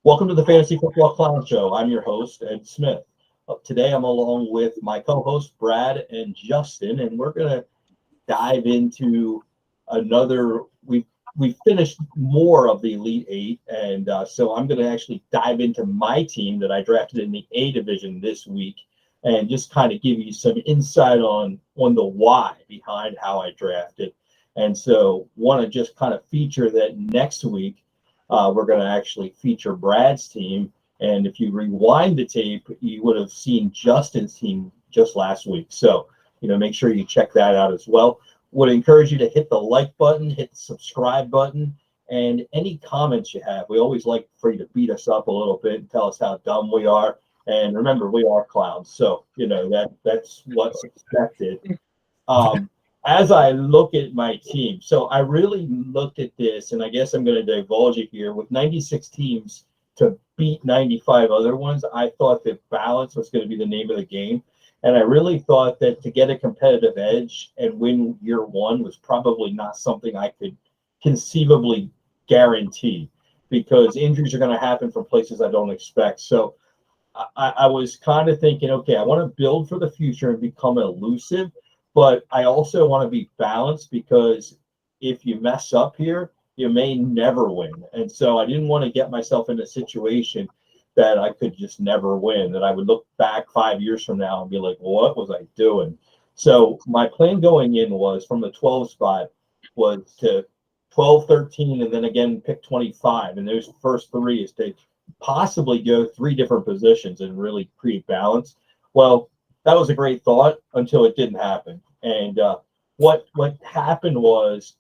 Welcome to the Fantasy Football Clown Show. I'm your host, Ed Smith. Today I'm along with my co-hosts, Brad and Justin, and we're going to dive into another. We've finished more of the Elite Eight, and so I'm going to actually dive into my team that I drafted in the A division this week, and just kind of give you some insight on the why behind how I drafted. And so want to just kind of feature that next week. We're going to actually feature Brad's team. And if you rewind the tape, you would have seen Justin's team just last week. So, make sure you check that out as well. Would encourage you to hit the like button, hit the subscribe button, and any comments you have. We always like for you to beat us up a little bit and tell us how dumb we are. And remember, we are clowns. So, that's what's expected. As I look at my team, so I really looked at this, and I guess I'm going to divulge it here. With 96 teams to beat 95 other ones, I thought that balance was going to be the name of the game. And I really thought that to get a competitive edge and win year one was probably not something I could conceivably guarantee, because injuries are going to happen from places I don't expect. So I was kind of thinking, okay, I want to build for the future and become elusive. But I also want to be balanced, because if you mess up here, you may never win. And so I didn't want to get myself in a situation that I could just never win, that I would look back 5 years from now and be like, what was I doing? So my plan going in was, from the 12 spot, was to 12, 13, and then again pick 25. And those first three is to possibly go three different positions and really create balance. Well, that was a great thought until it didn't happen. And what happened was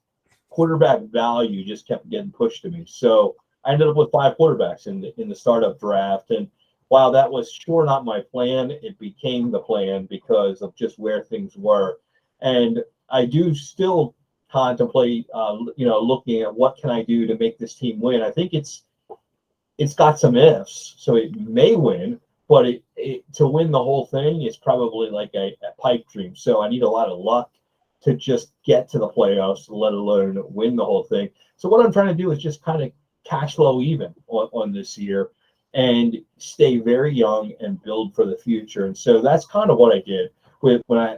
quarterback value just kept getting pushed to me. So I ended up with 5 quarterbacks in the startup draft. And while that was sure not my plan, it became the plan because of just where things were. And I do still contemplate, looking at what can I do to make this team win. I think it's got some ifs, so it may win. But to win the whole thing is probably like a pipe dream. So I need a lot of luck to just get to the playoffs, let alone win the whole thing. So what I'm trying to do is just kind of cash flow even on this year and stay very young and build for the future. And so that's kind of what I did.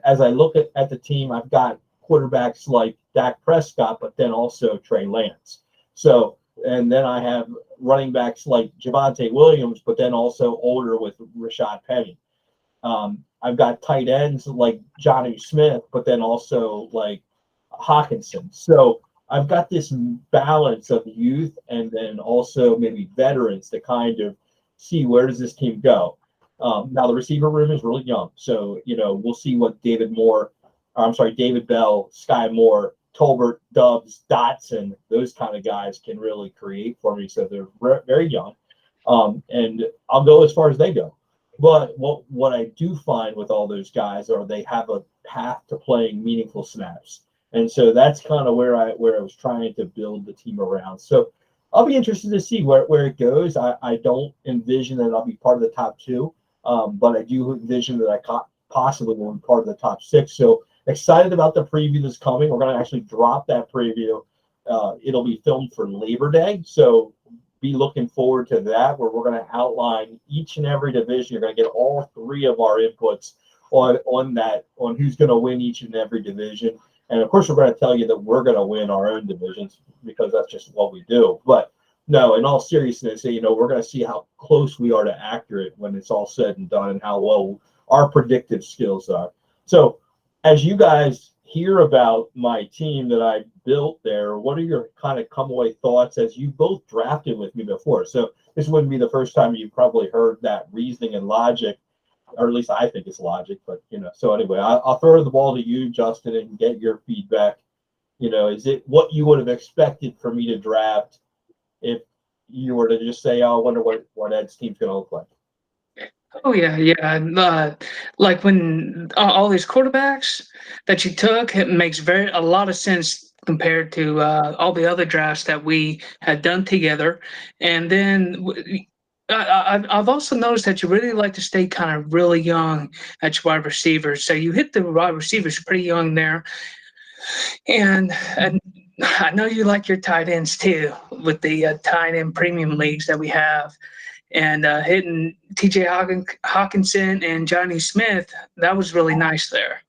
As I look at the team, I've got quarterbacks like Dak Prescott, but then also Trey Lance. So, and then I have running backs like Javonte Williams, but then also older with Rashad Penny. I've got tight ends like Johnny Smith, but then also like Hawkinson. So I've got this balance of youth and then also maybe veterans to kind of see where does this team go. Now the receiver room is really young, so we'll see what David Bell, Sky Moore, Tolbert, Dubs, Dotson, those kind of guys can really create for me. So they're very young, and I'll go as far as they go. But what I do find with all those guys are they have a path to playing meaningful snaps, and so that's kind of where I was trying to build the team around. So I'll be interested to see where it goes. I don't envision that I'll be part of the top 2, but I do envision that I possibly will be part of the top 6. So excited about the preview that's coming. We're going to actually drop that preview. It'll be filmed for Labor Day, so be looking forward to that, where we're going to outline each and every division. You're going to get all 3 of our inputs on who's going to win each and every division. And of course, we're going to tell you that we're going to win our own divisions, because that's just what we do. But no, in all seriousness, we're going to see how close we are to accurate when it's all said and done, and how well our predictive skills are. So as you guys hear about my team that I built there, what are your kind of come away thoughts, as you both drafted with me before? So this wouldn't be the first time you probably heard that reasoning and logic, or at least I think it's logic. But so anyway, I'll throw the ball to you, Justin, and get your feedback. Is it what you would have expected for me to draft if you were to just say, "Oh, I wonder what Ed's team's going to look like"? Oh yeah, yeah. Like when all these quarterbacks that you took, it makes a lot of sense compared to all the other drafts that we had done together. And then I've also noticed that you really like to stay kind of really young at your wide receivers. So you hit the wide receivers pretty young there, and I know you like your tight ends too, with the tight end premium leagues that we have, and hitting T.J. Hawkinson and Johnny Smith. That was really nice there.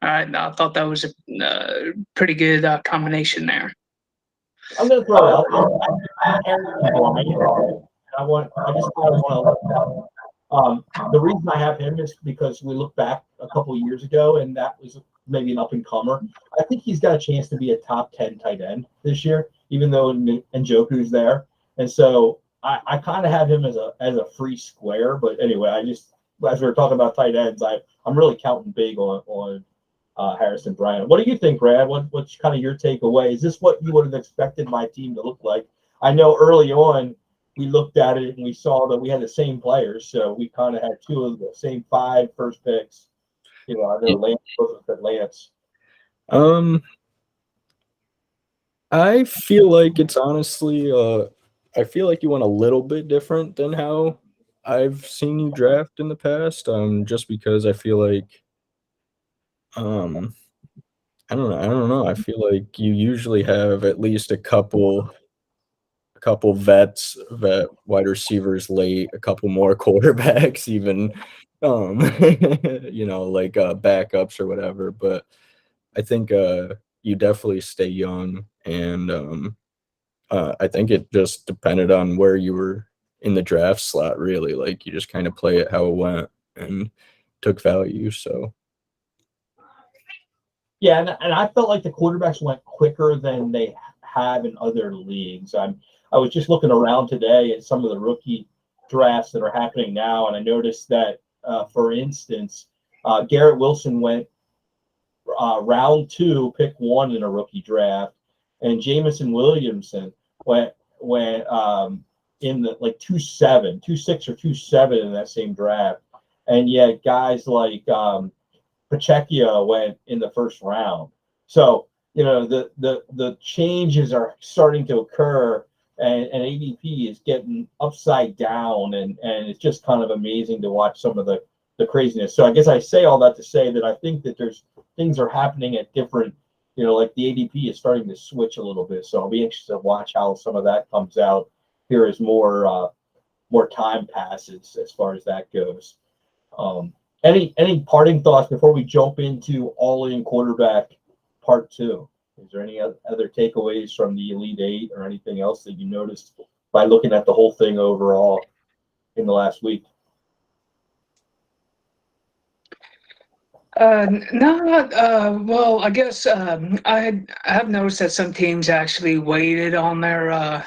I thought that was a pretty good combination there. I'm going to throw it out there. Harrison Bryant. I just kind of want to look at. The reason I have him is because we look back a couple of years ago, and that was maybe an up and comer. I think he's got a chance to be a top 10 tight end this year, even though Njoku's there. And so I kind of have him as a free square. But anyway, as we were talking about tight ends, I'm really counting big on Harrison Bryant. What do you think, Brad? What's kind of your takeaway? Is this what you would have expected my team to look like? I know early on we looked at it and we saw that we had the same players, so we kind of had two of the same 5 first picks. I know Lance both said Lance. I feel like it's honestly, I feel like you went a little bit different than how I've seen you draft in the past. Just because I feel like, I don't know. I feel like you usually have at least a couple vet wide receivers late, a couple more quarterbacks even, like backups or whatever. But I think you definitely stay young, and I think it just depended on where you were in the draft slot, really. Like, you just kind of play it how it went and took value. So yeah, and I felt like the quarterbacks went quicker than they have in other leagues. I was just looking around today at some of the rookie drafts that are happening now, and I noticed that, for instance, Garrett Wilson went round 2, pick 1 in a rookie draft, and Jamison Williamson went in the 2.7, 2.6 or 2.7 in that same draft, and yet guys like Pacheco went in the first round. So the changes are starting to occur, and ADP is getting upside down, and it's just kind of amazing to watch some of the craziness. So I guess I say all that to say that I think that there's things are happening at different, like the ADP is starting to switch a little bit. So I'll be interested to watch how some of that comes out here as more time passes as far as that goes. Any parting thoughts before we jump into all-in quarterback part 2? Is there any other takeaways from the Elite 8 or anything else that you noticed by looking at the whole thing overall in the last week? No. Well, I guess I have noticed that some teams actually waited on their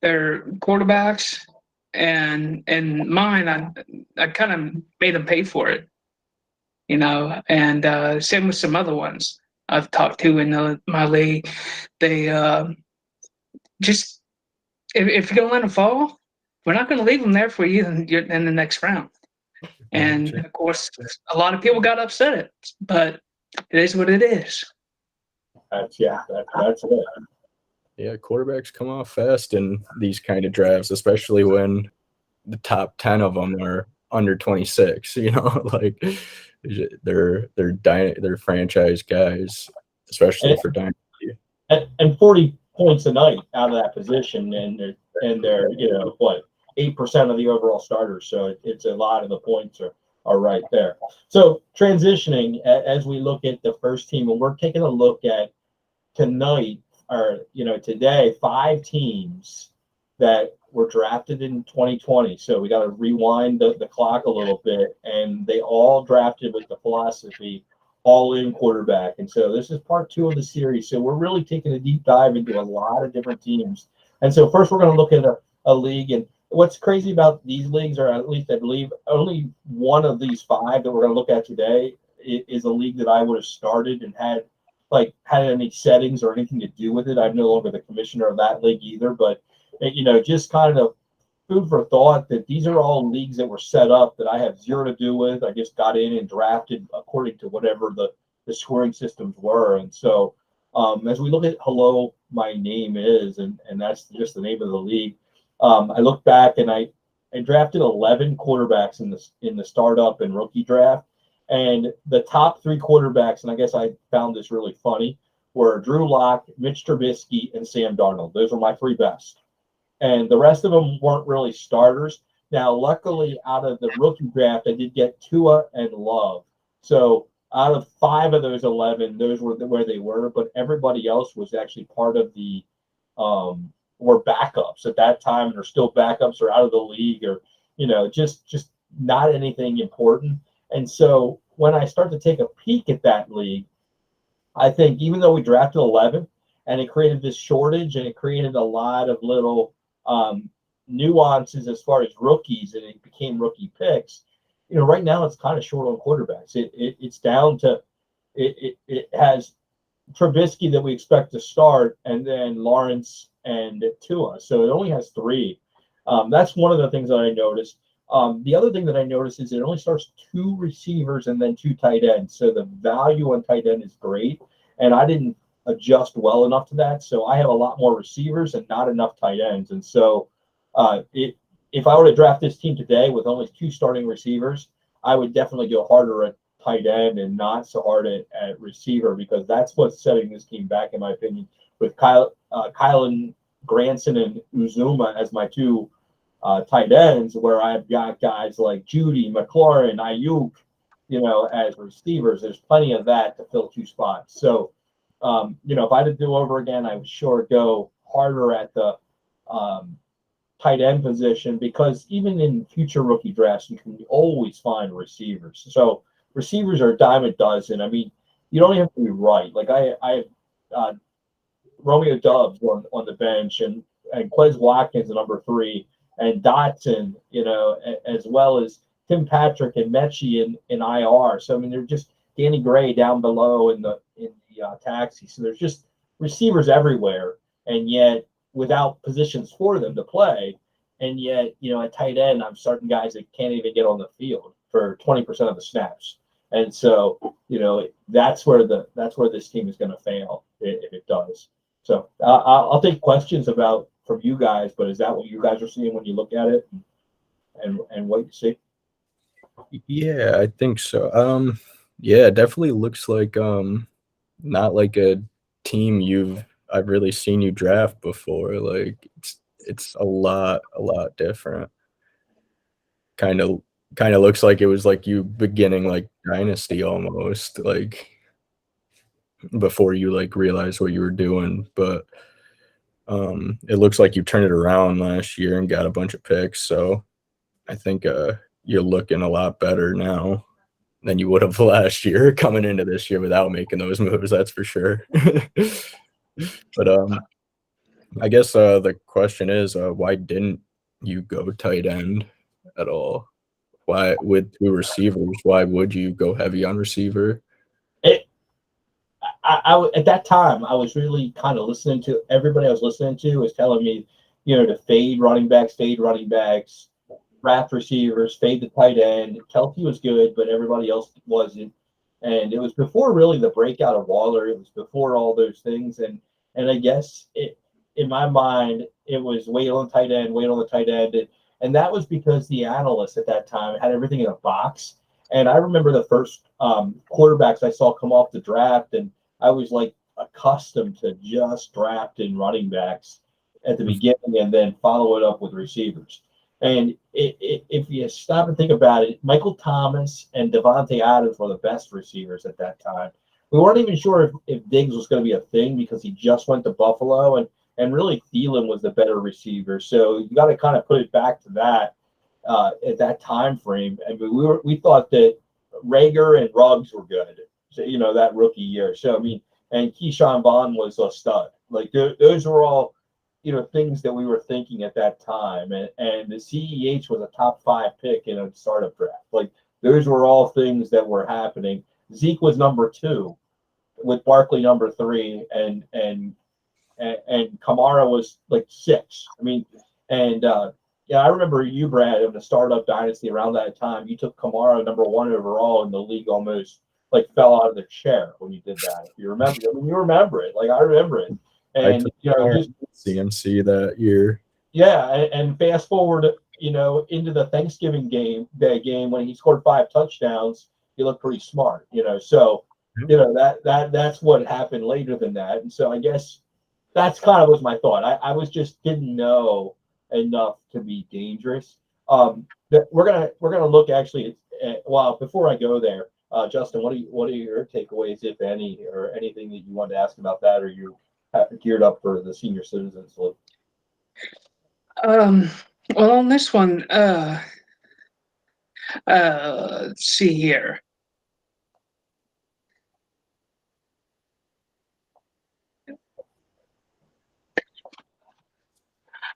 quarterbacks, and mine, I kind of made them pay for it, and same with some other ones I've talked to in my league. They just, if you're gonna let them fall, we're not gonna leave them there for you in the next round. And of course, a lot of people got upset at it, but it is what it is. That's it. yeah, quarterbacks come off fast in these kind of drafts, especially when the top 10 of them are under 26. Like they're franchise guys, especially for dynasty. And 40 points a night out of that position, and they're 8% of the overall starters. So it's a lot of the points are right there. So transitioning as we look at the first team, and we're taking a look at tonight, or today, 5 teams that were drafted in 2020. So we got to rewind the clock a little bit, and they all drafted with the philosophy all-in quarterback. And so this is part 2 of the series. So we're really taking a deep dive into a lot of different teams. And so first we're going to look at a league. And what's crazy about these leagues, or at least I believe only one of these 5 that we're going to look at today is a league that I would have started and had any settings or anything to do with it. I'm no longer the commissioner of that league either, but just kind of food for thought that these are all leagues that were set up that I have zero to do with. I just got in and drafted according to whatever the scoring systems were. And so as we look at Hello, My Name Is, and that's just the name of the league, I look back and I drafted 11 quarterbacks in the startup and rookie draft, And the top 3 quarterbacks, and I guess I found this really funny, were Drew Lock, Mitch Trubisky, and Sam Darnold. Those were my 3 best. And the rest of them weren't really starters. Now, luckily, out of the rookie draft, I did get Tua and Love. So out of 5 of those 11, those were where they were. But everybody else was actually part of the were backups at that time, or still backups, or out of the league, or just not anything important. And so when I start to take a peek at that league, I think even though we drafted 11 and it created this shortage and it created a lot of little nuances as far as rookies, and it became rookie picks, right now it's kind of short on quarterbacks. It's down to it has Trubisky that we expect to start, and then Lawrence and Tua. So it only has 3. That's one of the things that I noticed. The other thing that I noticed is it only starts 2 receivers and then 2 tight ends. So the value on tight end is great. And I didn't adjust well enough to that. So I have a lot more receivers and not enough tight ends. And so if I were to draft this team today with only 2 starting receivers, I would definitely go harder at tight end and not so hard at receiver, because that's what's setting this team back, in my opinion, with Kylan Granson and Uzuma as my 2 tight ends, where I've got guys like Judy, McLaurin, Ayuk, as receivers. There's plenty of that to fill 2 spots. So, if I had to do over again, I would sure go harder at the tight end position, because even in future rookie drafts, you can always find receivers. So receivers are a dime a dozen. I mean, you don't have to be right. Like I have Romeo Doubs on the bench, and Quez Watkins at number 3, and Dotson, as well as Tim Patrick and Mechie in IR. So I mean, they're just Danny Gray down below in the taxi. So there's just receivers everywhere, and yet without positions for them to play. And yet, at tight end, I'm starting guys that can't even get on the field for 20% of the snaps. And so, that's where this team is going to fail if it does. So I'll take questions from you guys, but is that what you guys are seeing when you look at it and what you see? Yeah, I think so. Yeah, it definitely looks like not like a team I've really seen you draft before. Like it's a lot different. Kind of looks like it was like you beginning like dynasty almost, like before you like realized what you were doing. But it looks like you turned it around last year and got a bunch of picks. So I think you're looking a lot better now than you would have last year coming into this year without making those moves. That's for sure. But I guess the question is, why didn't you go tight end at all? Why, with 2 receivers, why would you go heavy on receiver? I at that time, I was really kind of listening to everybody I was listening to was telling me, to fade running backs, draft receivers, fade the tight end. Kelty was good, but everybody else wasn't. And it was before really the breakout of Waller. It was before all those things. And I guess in my mind, it was wait on the tight end. And that was because the analysts at that time had everything in a box. And I remember the first quarterbacks I saw come off the draft, and I was like accustomed to just drafting running backs at the beginning and then follow it up with receivers. And if you stop and think about it, Michael Thomas and Devontae Adams were the best receivers at that time. We weren't even sure if Diggs was going to be a thing because he just went to Buffalo, and really Thielen was the better receiver. So you got to kind of put it back to that at that time frame. And we thought that Rager and Ruggs were good, so, that rookie year. So I mean, and Keyshawn Vaughn was a stud. Like those were all things that we were thinking at that time. And the CEH was a top 5 pick in a startup draft. Like those were all things that were happening. Zeke was number 2 with Barkley number 3, and Kamara was like 6. I mean, and I remember you, Brad, in the startup dynasty around that time, you took Kamara number 1 overall, and the league almost like fell out of the chair when you did that. If you remember, I mean, you remember it. Like I remember it. And just CMC that year. Yeah, and fast forward, into the Thanksgiving game when he scored 5 touchdowns. you look pretty smart, So, that's what happened later than that. And so I guess that's kind of was my thought. I was just didn't know enough to be dangerous. We're gonna look actually. Well, before I go there, Justin, what are your takeaways, if any, or anything that you wanted to ask about that, or you geared up for the senior citizens league? Well, on this one, let's see here.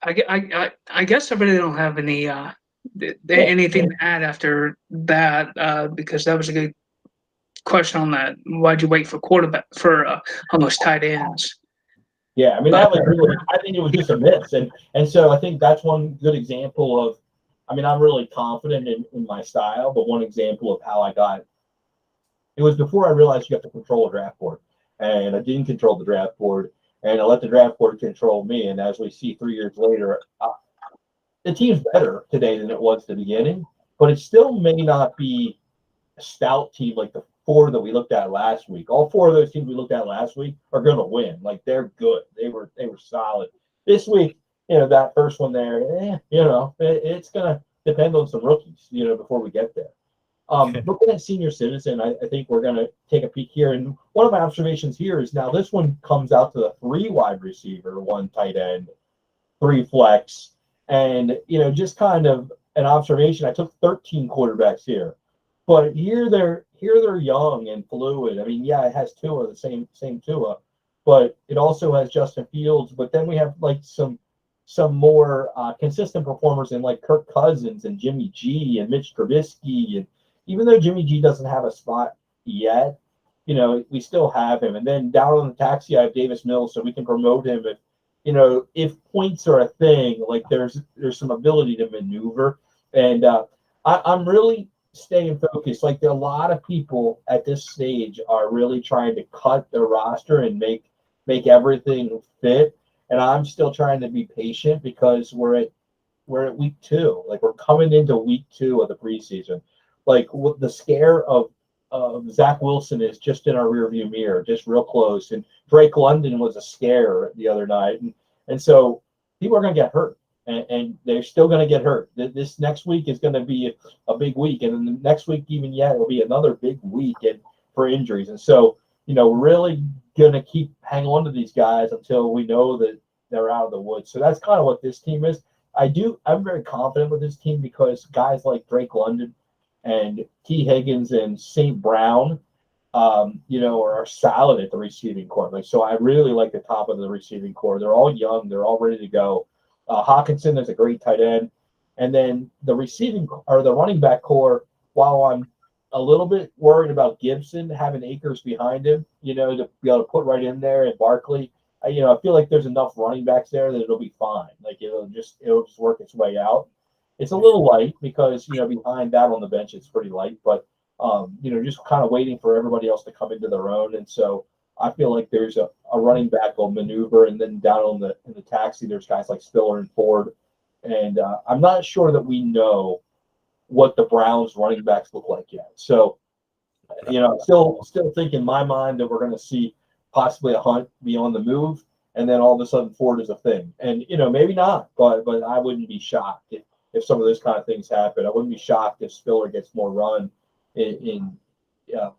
I guess I really don't have anything to add after that, because that was a good question on that. Why'd you wait for quarterback for on those tight ends? Yeah, I mean that was really. I think it was just a miss, and so I think that's one good example of. I mean, I'm really confident in my style, but one example of how I got. It was before I realized you have to control a draft board, and I didn't control the draft board, and I let the draft board control me. And as we see 3 years later, the team's better today than it was at the beginning, but it still may not be a stout team like the 4 that we looked at last week. All 4 of those teams we looked at last week are going to win. Like they're good. They were solid. This week, that first one there, it's going to depend on some rookies, before we get there. Looking at senior citizen, I think we're going to take a peek here. And one of my observations here is now this one comes out to the 3 wide receiver, 1 tight end, 3 flex. And, just kind of an observation. I took 13 quarterbacks here, but here they're young and fluid. I mean, yeah, it has Tua, the same Tua, but it also has Justin Fields. But then we have like some more consistent performers in like Kirk Cousins and Jimmy G and Mitch Trubisky. And even though Jimmy G doesn't have a spot yet, we still have him. And then down on the taxi, I have Davis Mills, so we can promote him if points are a thing. Like there's some ability to maneuver, and I'm really staying focused. Like a lot of people at this stage are really trying to cut their roster and make everything fit. And I'm still trying to be patient because we're at week 2. Like we're coming into week 2 of the preseason. Like the scare of Zach Wilson is just in our rearview mirror, just real close. And Drake London was a scare the other night, and so people are going to get hurt. And they're still going to get hurt. This next week is going to be a big week, and then the next week, even yet, will be another big week for injuries. And so, we're really going to keep hang on to these guys until we know that they're out of the woods. So that's kind of what this team is. I'm very confident with this team because guys like Drake London and T. Higgins and St. Brown, are solid at the receiving corps. Like, so I really like the top of the receiving corps. They're all young. They're all ready to go. Hawkinson is a great tight end. And then the running back core, while I'm a little bit worried about Gibson having Akers behind him, to be able to put right in there, and Barkley, I feel like there's enough running backs there that it'll be fine. Like it'll just work its way out. It's a little light because, behind that on the bench, it's pretty light, but, just kind of waiting for everybody else to come into their own. And so I feel like there's a running back will maneuver, and then down in the taxi, there's guys like Spiller and Ford. And I'm not sure that we know what the Browns running backs look like yet. So, still think in my mind that we're going to see possibly a Hunt be on the move, and then all of a sudden Ford is a thing. And, maybe not, but I wouldn't be shocked if some of those kind of things happen. I wouldn't be shocked if Spiller gets more run in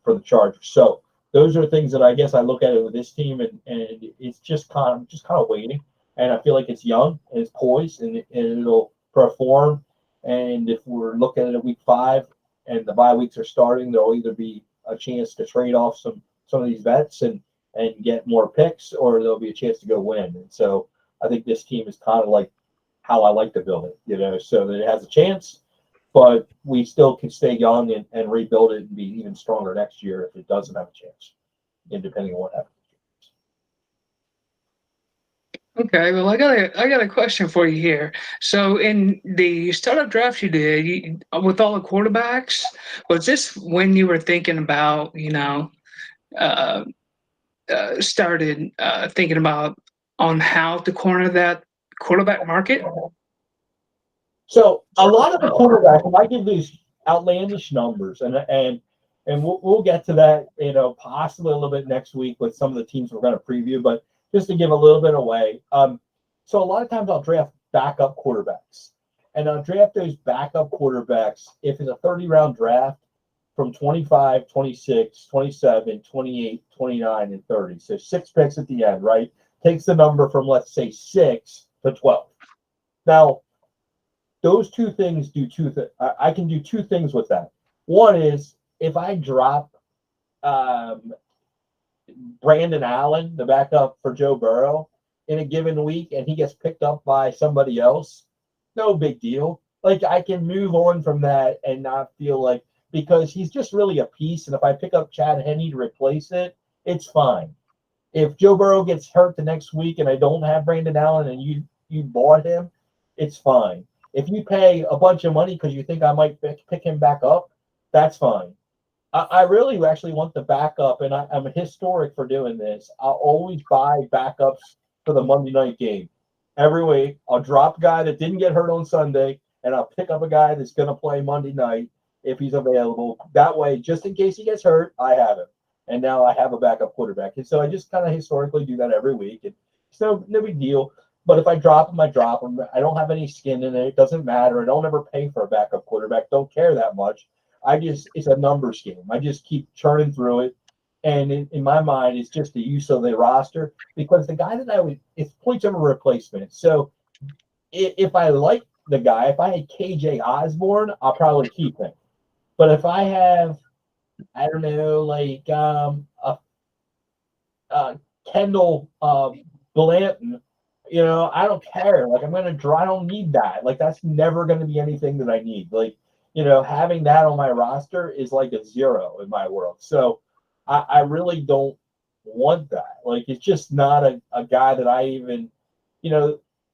for the Chargers. So those are things that I guess I look at it with this team, and it's just kind of waiting. And I feel like it's young and it's poised, and it'll perform. And if we're looking at it week 5 and the bye weeks are starting, there'll either be a chance to trade off some of these vets and get more picks, or there'll be a chance to go win. And so I think this team is kind of like how I like to build it, so that it has a chance, but we still can stay young and rebuild it and be even stronger next year if it doesn't have a chance, depending on what happens. Okay, well, I got a question for you here. So, in the startup draft you did, with all the quarterbacks, was this when you were thinking about, started thinking about on how to corner that quarterback market? So a lot of the quarterbacks, I give these outlandish numbers, and and we'll get to that, possibly a little bit next week with some of the teams we're going to preview. But just to give a little bit away, so a lot of times I'll draft backup quarterbacks, and I'll draft those backup quarterbacks if it's a 30-round draft from 25, 26, 27, 28, 29, and 30. So 6 picks at the end, right? Takes the number from, let's say, 6 to 12. Now, those two things do two things. I can do two things with that. One is if I drop Brandon Allen, the backup for Joe Burrow, in a given week and he gets picked up by somebody else, no big deal. Like, I can move on from that and not feel like, because he's just really a piece. And if I pick up Chad Henne to replace it, it's fine. If Joe Burrow gets hurt the next week and I don't have Brandon Allen and you bought him, it's fine. If you pay a bunch of money because you think I might pick him back up, that's fine. I really actually want the backup, and I'm historic for doing this. I'll always buy backups for the Monday night game. Every week, I'll drop a guy that didn't get hurt on Sunday, and I'll pick up a guy that's going to play Monday night if he's available. That way, just in case he gets hurt, I have him. And now I have a backup quarterback. And so I just kind of historically do that every week. And it's no big deal. But if I drop him, I drop him. I don't have any skin in it. It doesn't matter. I don't ever pay for a backup quarterback. Don't care that much. It's a numbers game. I just keep churning through it. And in my mind, it's just the use of the roster, because the guy that it's points over replacement. So if I like the guy, if I had KJ Osborne, I'll probably keep him. But if I have, I don't know, like Kendall Blanton, I don't care. Like, I don't need that. Like, that's never going to be anything that I need. Like, having that on my roster is like a zero in my world. So I really don't want that. Like, it's just not a guy that I even,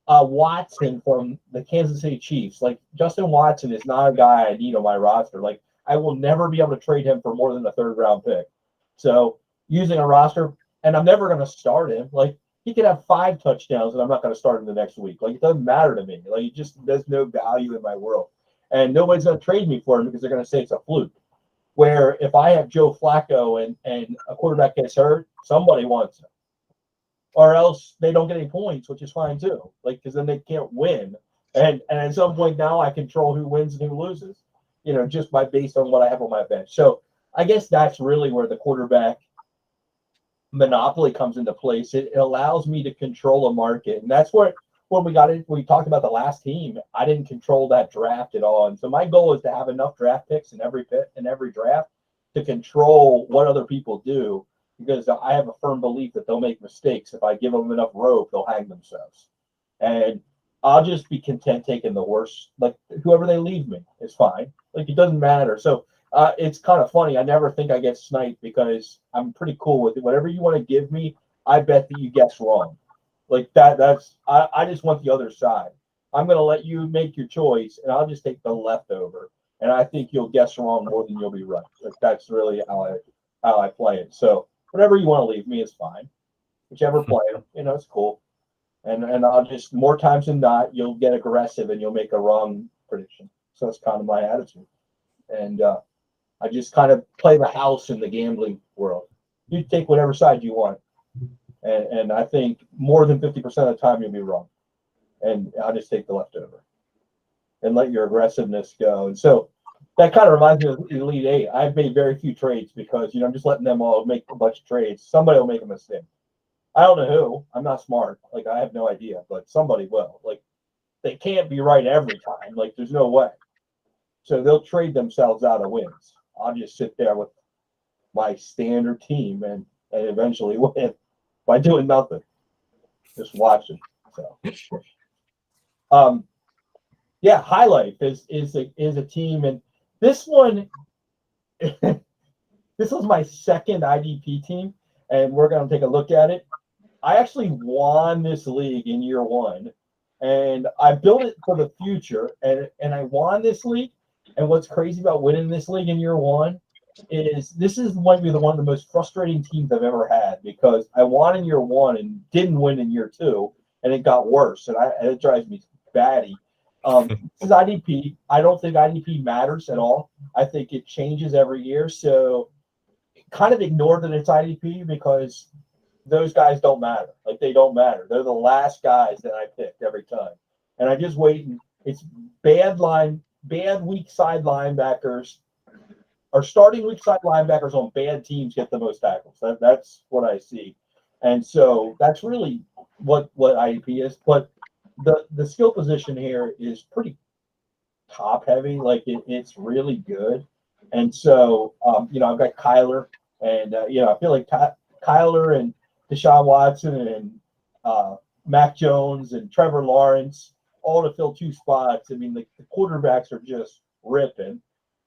Watson from the Kansas City Chiefs. Like, Justin Watson is not a guy I need on my roster. Like, I will never be able to trade him for more than a 3rd-round pick. So using a roster, and I'm never going to start him. Like, he could have 5 touchdowns, and I'm not going to start him the next week. Like, it doesn't matter to me. Like, there's no value in my world. And nobody's going to trade me for him because they're going to say it's a fluke. Where if I have Joe Flacco and a quarterback gets hurt, somebody wants him. Or else they don't get any points, which is fine too. Like, because then they can't win. And at some point now I control who wins and who loses, just based on what I have on my bench. So I guess that's really where the quarterback monopoly comes into place. It allows me to control a market. And that's what when we talked about the last team, I didn't control that draft at all. And so my goal is to have enough draft picks in every draft to control what other people do, because I have a firm belief that they'll make mistakes. If I give them enough rope, they'll hang themselves. And I'll just be content taking the worst. Like, whoever they leave me is fine. Like, it doesn't matter. So it's kind of funny. I never think I get sniped because I'm pretty cool with it. Whatever you want to give me, I bet that you guess wrong. Like I just want the other side. I'm going to let you make your choice, and I'll just take the leftover. And I think you'll guess wrong more than you'll be right. Like, that's really how I play it. So whatever you want to leave me is fine. Whichever player, it's cool. And I'll just, more times than not, you'll get aggressive and you'll make a wrong prediction. So that's kind of my attitude. And I just kind of play the house in the gambling world. You take whatever side you want. And I think more than 50% of the time you'll be wrong. And I'll just take the leftover and let your aggressiveness go. And so that kind of reminds me of Elite Eight. I've made very few trades because, I'm just letting them all make a bunch of trades. Somebody will make a mistake. I don't know who. I'm not smart. Like, I have no idea, but somebody will. Like, they can't be right every time. Like, there's no way. So they'll trade themselves out of wins. I'll just sit there with my standard team and eventually win by doing nothing, just watching. So, High Life is a team, and this one, this was my second IDP team, and we're going to take a look at it. I actually won this league in year 1, and I built it for the future, and I won this league. And what's crazy about winning this league in year 1 is this might be one of the most frustrating teams I've ever had, because I won in year 1 and didn't win in year 2, and it got worse, and it drives me batty. This is IDP. I don't think IDP matters at all. I think it changes every year. So kind of ignore that it's IDP because those guys don't matter. Like they don't matter. They're the last guys that I picked every time. And I just wait. And it's bad weak side linebackers or starting weak side linebackers on bad teams get the most tackles. That's what I see. And so that's really what IDP is. But the skill position here is pretty top heavy. Like it's really good. And so, I've got Kyler and, I feel like Kyler and Deshaun Watson and Mac Jones and Trevor Lawrence all to fill 2 spots. I mean, the quarterbacks are just ripping.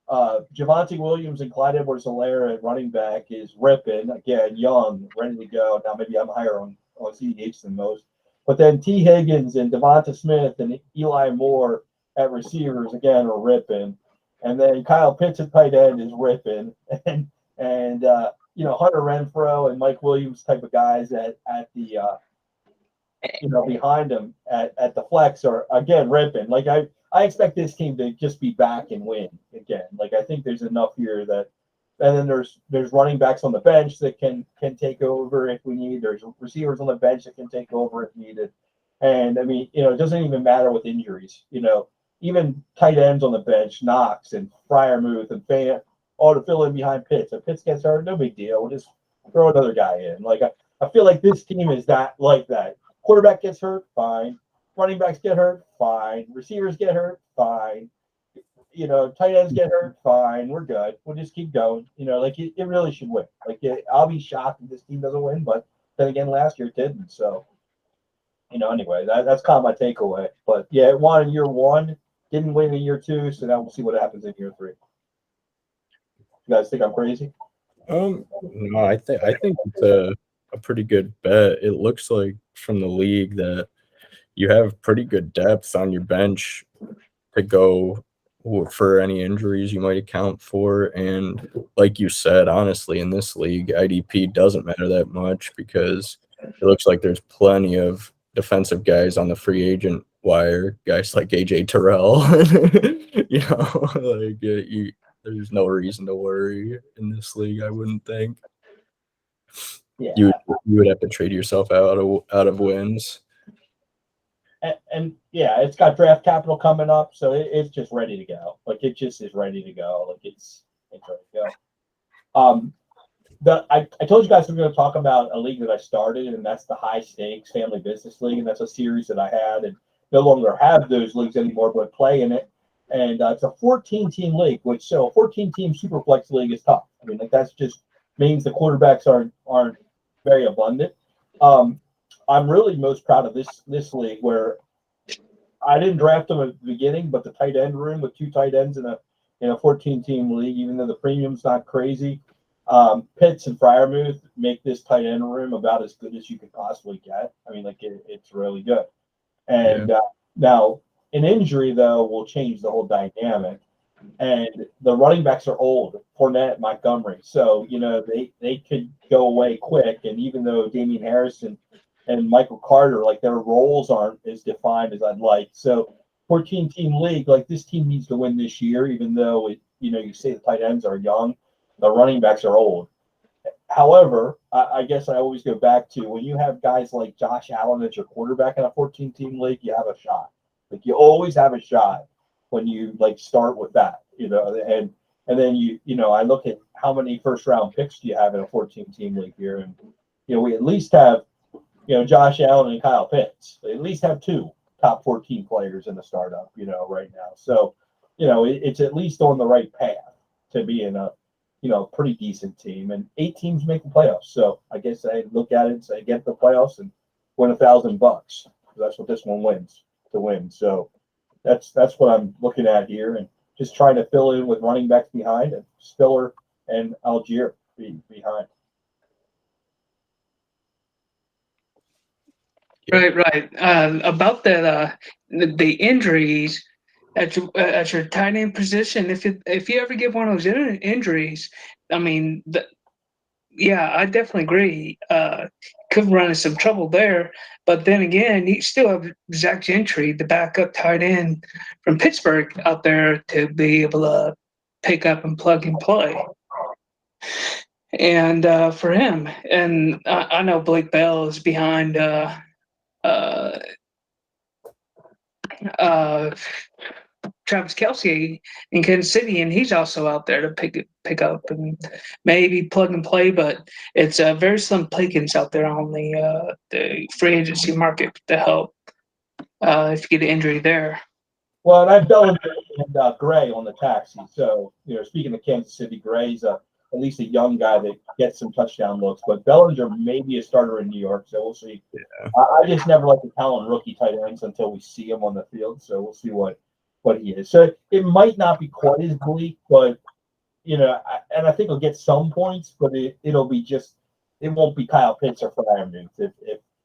Javonte Williams and Clyde Edwards-Helaire at running back is ripping. Again, young, ready to go. Now maybe I'm higher on CEH than most. But then T. Higgins and Devonta Smith and Eli Moore at receivers, again, are ripping. And then Kyle Pitts at tight end is ripping. And Hunter Renfrow and Mike Williams type of guys at the behind him at the flex are again ripping. Like I expect this team to just be back and win again. Like I think there's enough here that, and then there's running backs on the bench that can take over if we need. There's receivers on the bench that can take over if needed. And I mean, it doesn't even matter with injuries. Even tight ends on the bench, Knox and Fryermuth and Fant, all to fill in behind Pitts. If Pitts gets hurt, no big deal. We'll just throw another guy in. Like I feel like this team is that like that. Quarterback gets hurt, fine. Running backs get hurt, fine. Receivers get hurt, fine. Tight ends get hurt, fine. We're good. We'll just keep going. It really should win. I'll be shocked if this team doesn't win, but then again, last year it didn't. So, anyway, that's kind of my takeaway. But yeah, it won in year 1, didn't win in year 2, so now we'll see what happens in year 3. You guys think I'm crazy? No, I think it's a pretty good bet. It looks like from the league that you have pretty good depth on your bench to go for any injuries you might account for. And like you said, honestly, in this league, IDP doesn't matter that much because it looks like there's plenty of defensive guys on the free agent wire, guys like AJ Terrell. There's no reason to worry in this league, I wouldn't think. Yeah. You would have to trade yourself out of wins. And yeah, it's got draft capital coming up, so it's just ready to go. Like it just is ready to go. Like it's ready to go. I told you guys we were going to talk about a league that I started, and that's the High Stakes Family Business League, and that's a series that I had, and no longer have those leagues anymore, but play in it. And it's a 14-team league, a 14-team Superflex league is tough. I mean, that's just means the quarterbacks aren't very abundant. I'm really most proud of this league where I didn't draft them at the beginning, but the tight end room with 2 tight ends in a 14-team league, even though the premium's not crazy, Pitts and Fryermuth make this tight end room about as good as you could possibly get. I mean, it's really good. And now an injury though will change the whole dynamic. And the running backs are old, Fournette, Montgomery, so they could go away quick. And even though Damian Harrison and Michael Carter, like their roles aren't as defined as I'd like. So 14-team league, like this team needs to win this year, even though you say the tight ends are young, the running backs are old. However, I guess I always go back to when you have guys like Josh Allen as your quarterback in a 14-team league, you have a shot. Like you always have a shot when you start with that, and then I look at how many first round picks do you have in a 14-team league here, and we at least have Josh Allen and Kyle Pitts. They at least have 2 top 14 players in the startup, right now. So, it's at least on the right path to be in a pretty decent team, and 8 teams make the playoffs. So I guess I look at it and say, get the playoffs and win $1,000. That's what this one wins to win. So that's what I'm looking at here, and just trying to fill in with running backs behind and Spiller and Algier behind. Right. About that, the injuries at your tight end position. If you ever get one of those injuries, I mean, yeah, I definitely agree. Could run into some trouble there, but then again, you still have Zach Gentry, the backup tight end from Pittsburgh, out there to be able to pick up and plug and play. And for him, and I know Blake Bell is behind uh, uh, Travis Kelsey in Kansas City, and he's also out there to pick up and maybe plug and play. But it's very slim pickings out there on the free agency market to help if you get an injury there. Well, and I've Bellinger and Gray on the taxi. So, speaking of Kansas City, Gray's at least a young guy that gets some touchdown looks. But Bellinger may be a starter in New York, so we'll see. Yeah. I just never like to count on rookie tight ends until we see him on the field. So we'll see what he is. So it might not be quite as bleak, but and I think he'll get some points, but it'll be just it won't be Kyle Pitts or Freiermuth. If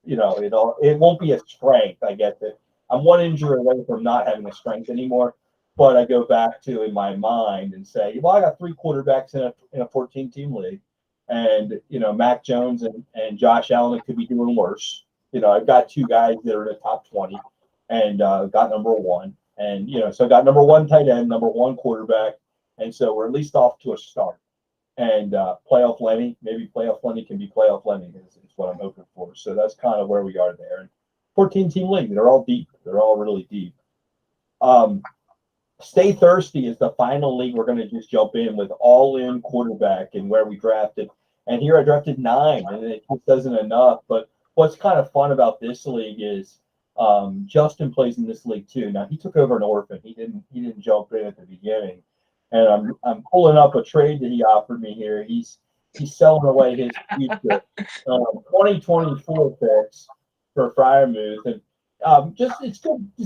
it won't be a strength. I get that. I'm one injury away from not having a strength anymore, but I go back to in my mind and say, well, I got 3 quarterbacks in a 14-team league, and Mac Jones and Josh Allen could be doing worse. I've got 2 guys that are in the top 20, and got number 1, and so I got number 1 tight end, number 1 quarterback, and so we're at least off to a start. And playoff Lenny, maybe playoff Lenny can be playoff Lenny is what I'm hoping for. So that's kind of where we are there. And 14-team league, they're all deep. They're all really deep. Stay Thirsty is the final league we're going to just jump in with all-in quarterback and where we drafted. And here I drafted 9, and it just isn't enough. But what's kind of fun about this league is Justin plays in this league too. Now he took over an orphan. He didn't jump in at the beginning. And I'm pulling up a trade that he offered me here. He's selling away his future 2024 picks for Freiermuth, and it's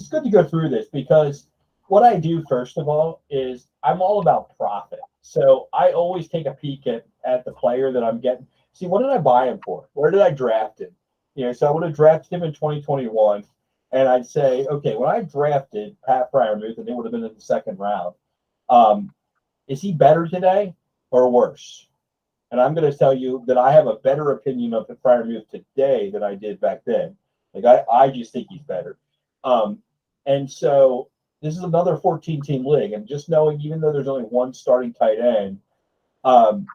good to go through this because what I do first of all is I'm all about profit. So I always take a peek at the player that I'm getting. See, what did I buy him for? Where did I draft him? So I would have drafted him in 2021, and I'd say, okay, when I drafted Pat Freiermuth, and it would have been in the 2nd round. Is he better today or worse? And I'm going to tell you that I have a better opinion of the Freiermuth today than I did back then. Like I just think he's better. And so this is another 14-team league, and just knowing even though there's only 1 starting tight end, I'm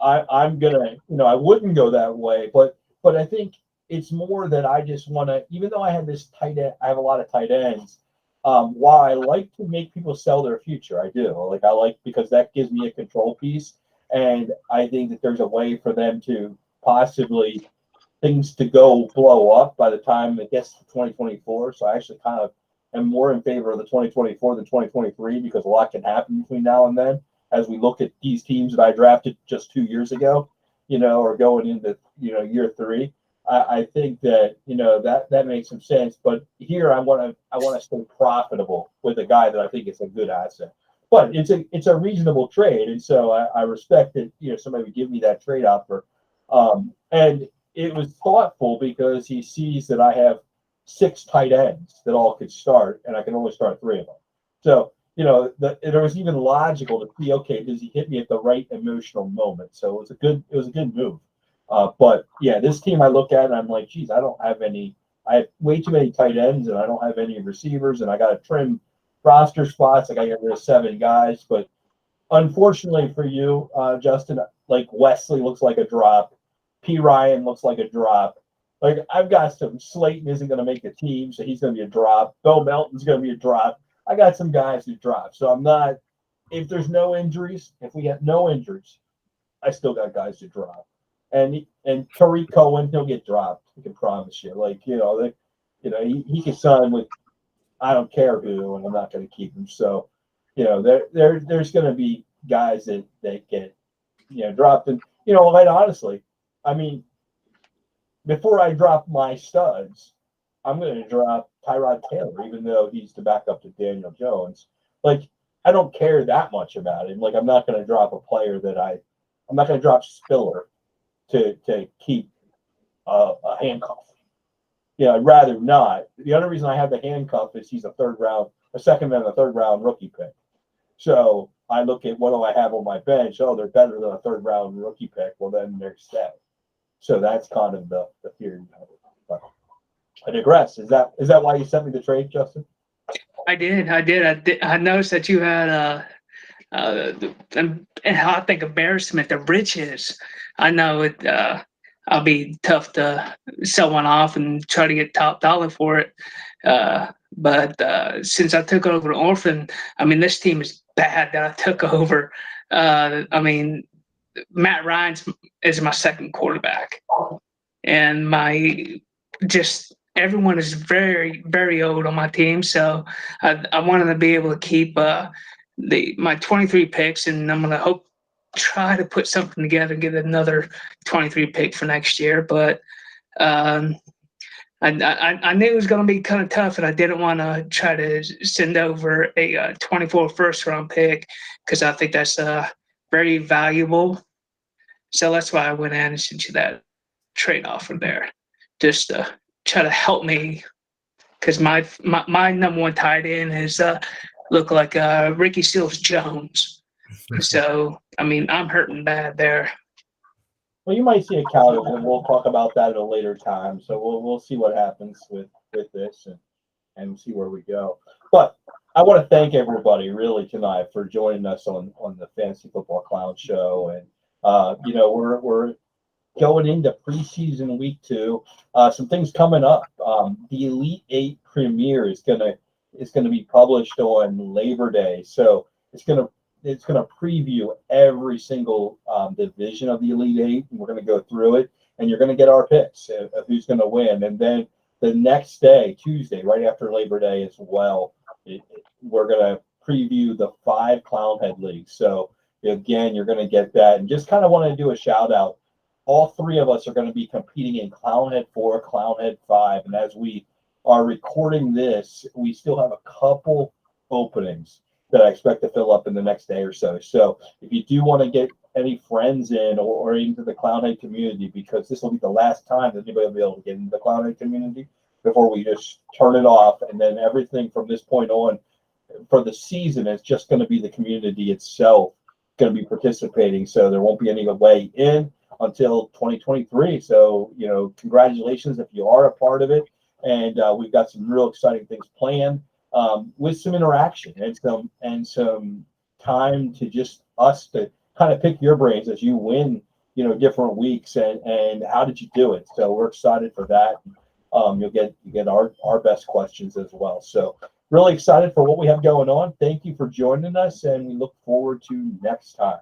gonna I wouldn't go that way, but I think it's more that I just want to, even though I have this tight end, I have a lot of tight ends. While I like to make people sell their future, I do. I like because that gives me a control piece, and I think that there's a way for them to possibly things to go blow up by the time it gets to 2024. So I actually kind of am more in favor of the 2024 than 2023 because a lot can happen between now and then. As we look at these teams that I drafted just 2 years ago, or going into year 3. I think that that makes some sense, but here I want to stay profitable with a guy that I think is a good asset. But it's a reasonable trade, and so I respect that somebody would give me that trade offer. And it was thoughtful because he sees that I have 6 tight ends that all could start, and I can only start 3 of them. So it was even logical to see, okay, does he hit me at the right emotional moment? So it was a good move. But yeah, this team I look at and I'm like, geez, I have way too many tight ends and I don't have any receivers and I got to trim roster spots. I got to get rid of 7 guys. But unfortunately for you, Justin, like Wesley looks like a drop. P. Ryan looks like a drop. Like I've got some Slayton isn't going to make the team, so he's going to be a drop. Bo Melton's going to be a drop. I got some guys who drop. So I'm not, if there's no injuries, if we have no injuries, I still got guys to drop. And Tariq Cohen, he'll get dropped. I can promise you. He can sign with I don't care who, and I'm not going to keep him. So, there's going to be guys that get dropped. And quite honestly, I mean, before I drop my studs, I'm going to drop Tyrod Taylor, even though he's the backup to Daniel Jones. Like, I don't care that much about him. Like, I'm not going to drop a player I'm not going to drop Spiller to keep a handcuff. I'd rather not. The other reason I have the handcuff is he's a 2nd and a 3rd round rookie pick. So I look at what do I have on my bench? Oh, they're better than a third round rookie pick. Well, then they're set. So that's kind of the theory of it. But I digress. Is that why you sent me the trade, Justin? I did. I noticed that you had and I think embarrassment, the riches. I know it. I'll be tough to sell one off and try to get top dollar for it. But since I took over the Orphan, I mean, this team is bad that I took over. I mean, Matt Ryan's is my second quarterback, and everyone is very, very old on my team. So I wanted to be able to keep my 23 picks, and I'm gonna try to put something together and get another 23 pick for next year. But I knew it was going to be kind of tough, and I didn't want to try to send over a 24 first round pick because I think that's very valuable. So that's why I went in and sent you that trade offer there, just to try to help me, because my number one tight end is look like Ricky Seals Jones. So I mean, I'm hurting bad there. Well, you might see a counter, and we'll talk about that at a later time. So we'll see what happens with this and see where we go. But I want to thank everybody really tonight for joining us on the Fantasy Football Clown Show. And we're going into preseason week 2. Some things coming up. The Elite 8 premiere is gonna be published on Labor Day. So it's gonna preview every single division of the Elite 8, and we're going to go through it, and you're going to get our picks of who's going to win. And then the next day, Tuesday, right after Labor Day as well, we're going to preview the 5 Clownhead leagues. So again, you're going to get that. And just kind of want to do a shout out. All 3 of us are going to be competing in Clownhead 4, Clownhead 5, and as we are recording this, we still have a couple openings that I expect to fill up in the next day or so. So if you do want to get any friends in or into the Clownhead community, because this will be the last time that anybody will be able to get into the Clownhead community before we just turn it off, and then everything from this point on for the season is just going to be the community itself going to be participating. So there won't be any way in until 2023. So congratulations if you are a part of it, and we've got some real exciting things planned. With some interaction and some time to just us to kind of pick your brains as you win, different weeks and how did you do it? So we're excited for that. You'll get our best questions as well. So really excited for what we have going on. Thank you for joining us, and we look forward to next time.